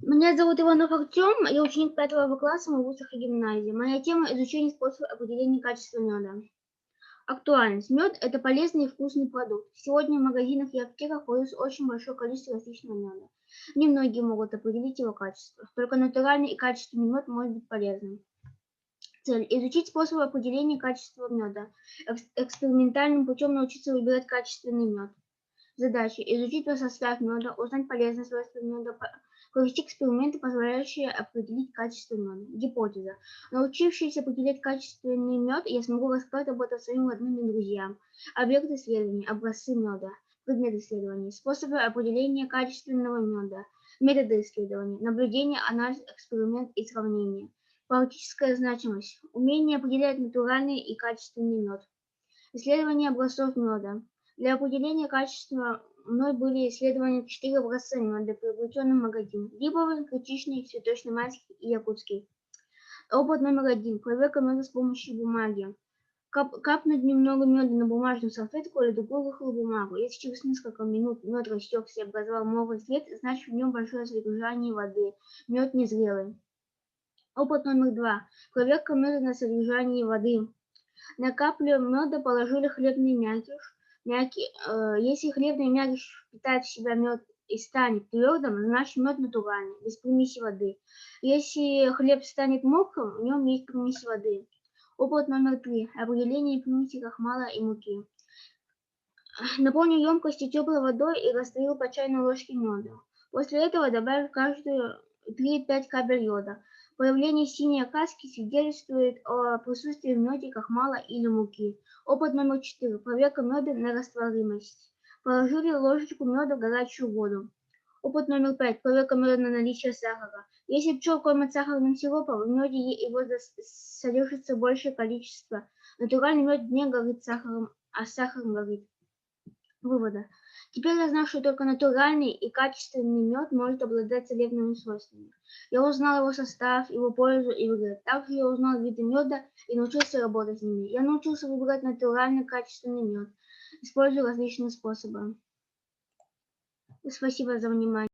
Меня зовут Иванов Артем, я ученик 5 класса Могуцкой гимназии. Моя тема – изучение способа определения качества меда. Актуальность. Мед – это полезный и вкусный продукт. Сегодня в магазинах и аптеках продается очень большое количество различного меда. Немногие могут определить его качество. Только натуральный и качественный мед может быть полезным. Цель – изучить способы определения качества меда. Экспериментальным путем научиться выбирать качественный мед. Задача – изучить состав меда, узнать полезные свойства меда, провести эксперименты, позволяющие определить качество меда. Гипотеза. Научившись определять качественный мед, я смогу рассказать об этом своим родным и друзьям. Объект исследования – образцы меда. Предмет исследования – способы определения качественного меда. Методы исследования – наблюдение, анализ, эксперимент и сравнение. Практическая значимость – умение определять натуральный и качественный мед. Исследование образцов меда. Для определения качества мной были исследованы 4 образца меда, приобретенных в магазине: липовый, критичный, цветочно-майский и якутский. Опыт номер 1. Проверка меда с помощью бумаги. Капнуть немного меда на бумажную салфетку или другую рыхлую бумагу. Если через несколько минут мед растекся и образовал мокрый след, значит в нем большое содержание воды. Мед незрелый. Опыт номер 2. Проверка меда на содержание воды. На каплю меда положили хлебный мякиш. Если хлебный мякиш впитает в себя мед и станет твердым, значит мед натуральный, без примеси воды. Если хлеб станет мокрым, в нем есть примесь воды. Опыт номер 3. Определение примеси крахмала и муки. Наполнил емкости теплой водой и растворил по чайной ложке меда. После этого добавив каждую 3-5 капель йода. Появление синей окраски свидетельствует о присутствии в меде крахмала или муки. Опыт номер 4. Проверка меда на растворимость. Положили ложечку меда в горячую воду. Опыт номер 5. Проверка меда на наличие сахара. Если пчел кормят сахарным сиропом, в меде его содержится большее количество. Натуральный мед не горит сахаром, а сахар горит. Выводы. Теперь я знаю, что только натуральный и качественный мед может обладать целебными свойствами. Я узнал его состав, его пользу и вред. Также я узнал виды меда и научился работать с ними. Я научился выбирать натуральный качественный мед, используя различные способы. Спасибо за внимание.